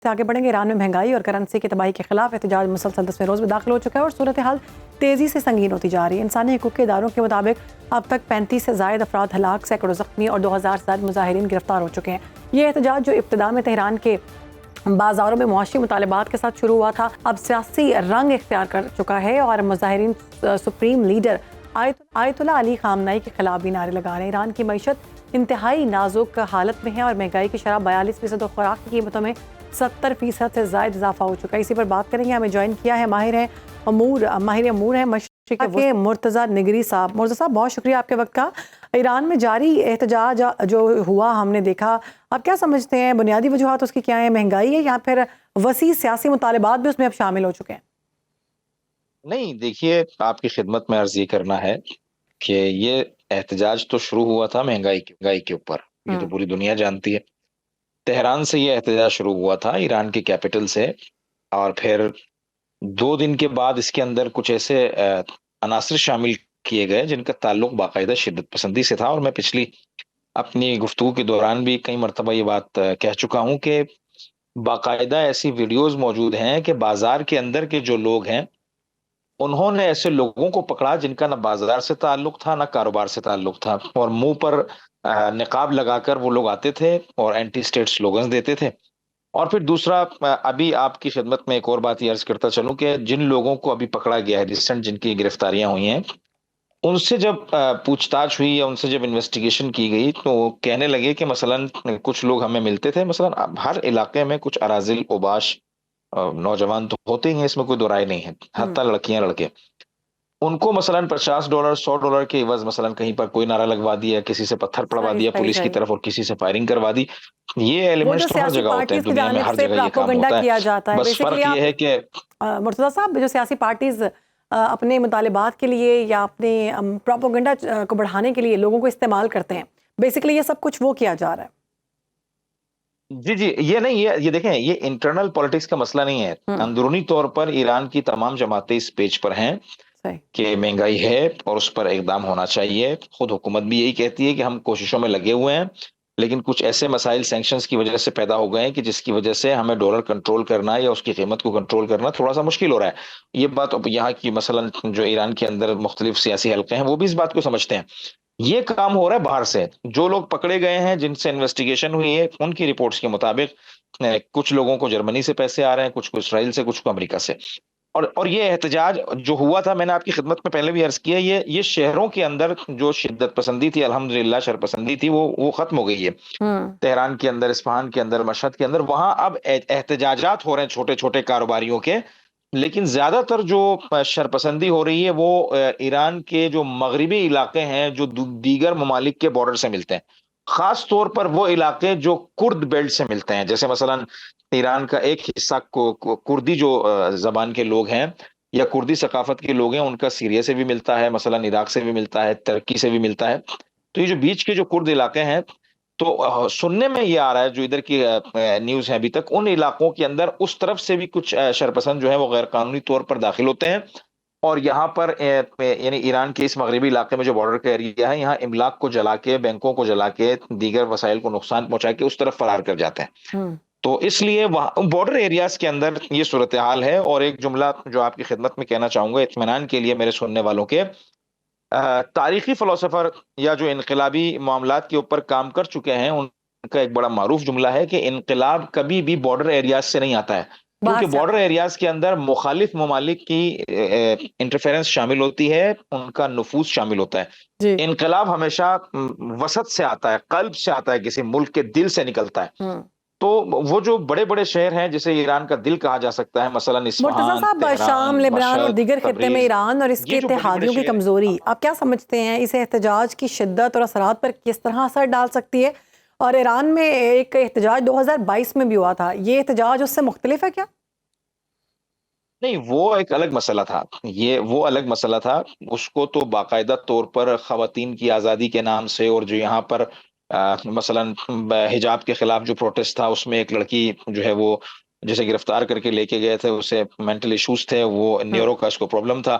से आगे बढ़ेंगे। ईरान में महंगाई और करेंसी की तबाही के खिलाफ एहतजाज मुसलसल 10वें रोज़ में दाखिल हो चुका है और सूरत हाल तेज़ी से संगीन होती जा रही है। इंसानी हकूक़ के इदारों के मुताबिक अब तक 35 से ज़ायद अफराद हलाक, सैकड़ों ज़ख्मी और 2000 से ज़ायद मुजाहिरीन गिरफ्तार हो चुके हैं। ये एहतजाज जो इब्तिदा में तेहरान के बाज़ारों में मुआशी मुतालबात के साथ शुरू हुआ था, अब सियासी रंग इख्तियार कर चुका है और मुजाहिरीन supreme leader Ayatollah Ali Khamenei के खिलाफ भी नारे लगा रहे हैं। ईरान की मईशत इंतहाई नाजुक हालत में है और महंगाई की शरह 42% और खुराक की कीमतों में 70% से ज़ायद इजाफा हो चुका है। इसी पर बात करेंगे। हमें ज्वाइन किया है माहिर अमूर है मशरिक़ के मुर्तज़ा निगरी साहब। मुर्तज़ा साहब, बहुत शुक्रिया आपके वक्त का। ईरान में जारी एहतजाज जो हुआ हमने देखा, आप क्या समझते हैं बुनियादी वजूहात उसकी क्या है? महंगाई है या फिर वसी सियासी मुतालबात भी उसमें अब शामिल हो चुके हैं? नहीं, देखिए, आपकी खिदमत में अर्ज ये करना है कि ये एहतजाज तो शुरू हुआ था महंगाई के ऊपर, ये तो पूरी दुनिया जानती है। तेहरान से ये एहतजाज शुरू हुआ था, ईरान की कैपिटल से, और फिर 2 दिन के बाद इसके अंदर कुछ ऐसे अनासर शामिल किए गए जिनका ताल्लुक बाकायदा शिद्दत पसंदी से था। और मैं पिछली अपनी गुफ्तगू के दौरान भी कई मर्तबा ये बात कह चुका हूं कि बाकायदा ऐसी वीडियोज मौजूद हैं कि बाजार के अंदर के जो लोग हैं उन्होंने ऐसे लोगों को पकड़ा जिनका ना बाजार से ताल्लुक था ना कारोबार से ताल्लुक था, और मुंह पर निकाब लगाकर वो लोग आते थे और एंटी स्टेट स्लोगन्स देते थे। और फिर दूसरा, अभी आपकी खिदमत में एक और बात ये अर्ज करता चलूं कि जिन लोगों को अभी पकड़ा गया है, रिसेंट जिनकी गिरफ्तारियां हुई हैं, उनसे जब पूछताछ हुई या उनसे जब इन्वेस्टिगेशन की गई तो वो कहने लगे कि मसलन कुछ लोग हमें मिलते थे, मसलन अब हर इलाके में कुछ अराजिल ओबाश नौजवान तो होते ही हैं, इसमें कोई दो राय नहीं है, हत्ता लड़कियां लड़के, उनको मसलन $50 $100 के एवज मसलन कहीं पर कोई नारा लगवा दिया, किसी से पत्थर पड़वा दिया पुलिस की तरफ और किसी से फायरिंग करवा दी। ये एलिमेंट्स तो हर जगह होते हैं, दुनिया में हर जगह ये काम होता है। किया जाता है। बस फर्क ये है कि मुर्तज़ा साहब, जो सियासी पार्टीज अपने मुतालिबात के लिए या अपने प्रोपेगेंडा को बढ़ाने के लिए लोगों को इस्तेमाल करते हैं, बेसिकली ये सब कुछ वो किया जा रहा है। जी जी, ये नहीं, ये देखें, ये इंटरनल पॉलिटिक्स का मसला नहीं है। अंदरूनी तौर पर ईरान की तमाम जमातें इस पेज पर हैं कि महंगाई है और उस पर इकदाम होना चाहिए। खुद हुकूमत भी यही कहती है कि हम कोशिशों में लगे हुए हैं, लेकिन कुछ ऐसे मसाइल सैंक्शंस की वजह से पैदा हो गए हैं कि जिसकी वजह से हमें डॉलर कंट्रोल करना या उसकी कीमत को कंट्रोल करना थोड़ा सा मुश्किल हो रहा है। ये बात यहाँ की मसलन जो ईरान के अंदर मुख्तलिफ सियासी हल्के हैं वो भी इस बात को समझते हैं। ये काम हो रहा है बाहर से। जो लोग पकड़े गए हैं, जिनसे इन्वेस्टिगेशन हुई है, उनकी रिपोर्ट्स के मुताबिक कुछ लोगों को जर्मनी से पैसे आ रहे हैं, कुछ को इसराइल से, कुछ को अमेरिका से। और ये एहतजाज जो हुआ था, मैंने आपकी खिदमत में पहले भी अर्ज किया, ये शहरों के अंदर जो शिद्दत पसंदी थी, अल्हम्दुलिल्लाह शरपसंदी थी, वो खत्म हो गई है। तेहरान के अंदर, इस्फहान के अंदर, मशहद के अंदर, वहां अब एहतजाजात हो रहे हैं छोटे छोटे कारोबारियों के। लेकिन ज्यादातर जो शरपसंदी हो रही है वो ईरान के जो मगरिबी इलाके हैं जो दीगर ममालिक के बॉर्डर से मिलते हैं, खास तौर पर वो इलाके जो कुर्द बेल्ट से मिलते हैं। जैसे मसलन ईरान का एक हिस्सा कुर्दी जो जबान के लोग हैं या कुर्दी सकाफत के लोग हैं, उनका सीरिया से भी मिलता है, मसलन इराक से भी मिलता है, तुर्की से भी मिलता है। तो ये जो बीच के जो कुर्द इलाके हैं, तो सुनने में ये आ रहा है, जो इधर की न्यूज है अभी तक, उन इलाकों के अंदर उस तरफ से भी कुछ शरपसंद जो है वो गैर कानूनी तौर पर दाखिल होते हैं और यहाँ पर यानी ईरान के इस मगरबी इलाके में जो बॉर्डर का एरिया है, यहाँ इमलाक को जला के, बैंकों को जला के, दीगर वसाइल को नुकसान पहुंचा के उस तरफ फरार कर जाते हैं। तो इसलिए वहां बॉर्डर एरियाज के अंदर ये सूरत हाल है। और एक जुमला जो आपकी खिदमत में कहना चाहूंगा इत्मीनान के लिए मेरे सुनने वालों के, तारीखी फिलोसोफर या जो इनकलाबी मामलात के ऊपर काम कर चुके हैं, उनका एक बड़ा मारूफ जुमला है कि इनकलाब कभी भी बॉर्डर एरियाज से नहीं आता है, क्योंकि बॉर्डर एरियाज के अंदर मुखालिफ ममालिक की इंटरफेरेंस शामिल होती है, उनका नफूज शामिल होता है। इनकलाब हमेशा वसत से आता है, कल्ब से आता है, किसी मुल्क के दिल से निकलता है। तो वो जो बड़े बड़े शहर हैं जिसे ईरान का दिल कहा जा सकता है, मसलन इस्फहान, शाम, लेबनान और दीगर खित्ते में ईरान और इसके इत्तेहादियों की कमजोरी, आप क्या समझते हैं इस एहतजाज की शिद्दत और असरात पर किस तरह असर डाल सकती है? और ईरान में एक एहतजाज 2022 में भी हुआ था, ये एहतजाज उससे मुख्तलिफ है क्या? नहीं, वो एक अलग मसला था, ये वो अलग मसला था। उसको तो बाकायदा तौर पर खवातीन की आज़ादी के नाम से, और जो यहाँ पर मसलन हिजाब के खिलाफ जो प्रोटेस्ट था, उसमें एक लड़की जो है वो जिसे गिरफ्तार करके लेके गए थे, उसे मेंटल इश्यूज थे, वो न्यूरो का उसको प्रॉब्लम था,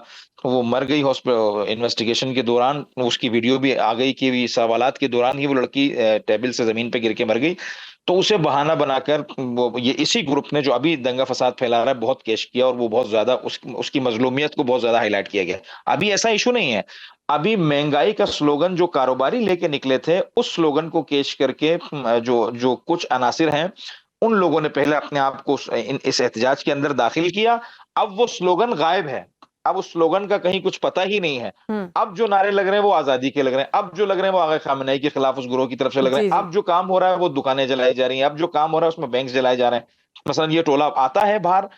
वो मर गई हॉस्पिटल इन्वेस्टिगेशन के दौरान। उसकी वीडियो भी आ गई कि सवालात के दौरान ही वो लड़की टेबल से जमीन पे गिर के मर गई। तो उसे बहाना बनाकर वो ये इसी ग्रुप ने जो अभी दंगा फसाद फैला रहा है बहुत केश किया और वो बहुत ज्यादा उसकी मजलूमियत को बहुत ज्यादा हाईलाइट किया गया। अभी ऐसा इशू नहीं है, अभी महंगाई का स्लोगन जो कारोबारी लेके निकले थे उस स्लोगन को केश करके जो जो कुछ अनासिर हैं उन लोगों ने पहले अपने आप को इस एहतजाज के अंदर दाखिल किया। अब वो स्लोगन गायब है, अब उस स्लोगन का कहीं कुछ पता ही नहीं है। अब जो नारे लग रहे हैं वो आजादी के लग रहे हैं, अब जो लग रहे हैं वो आगा खामनेई के खिलाफ उस गिरोह की तरफ से लग रहे हैं, अब जो काम हो रहा है वो दुकानें जलाई जा रही हैं, अब जो काम हो रहा है उसमें बैंक जलाए जा रहे हैं। मसलन ये टोला आता है बाहर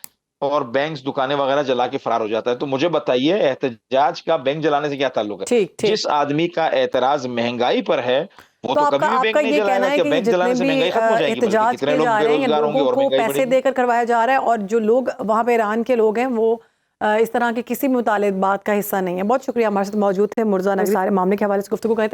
और बैंक दुकानें वगैरह जला के फरार हो जाता है। तो मुझे बताइए एहतजाज का बैंक जलाने से क्या ताल्लुक है? ठीक ठीक। जिस आदमी का एतराज महंगाई पर है वो तो कभी भी बैंक नहीं जलाएगा कि बैंक जलाने से महंगाई खत्म हो जाएगी। एहतजाज किए जा रहे हैं, लोगों को पैसे देकर करवाया जा रहा है और जो लोग वहां पे ईरान के लोग हैं वो इस तरह के किसी भी मुतालिक बात का हिस्सा नहीं है। बहुत शुक्रिया, हमारे साथ मौजूद थे मुर्जा नबी, सारे मामले के हवाले से गुफ्तगू करते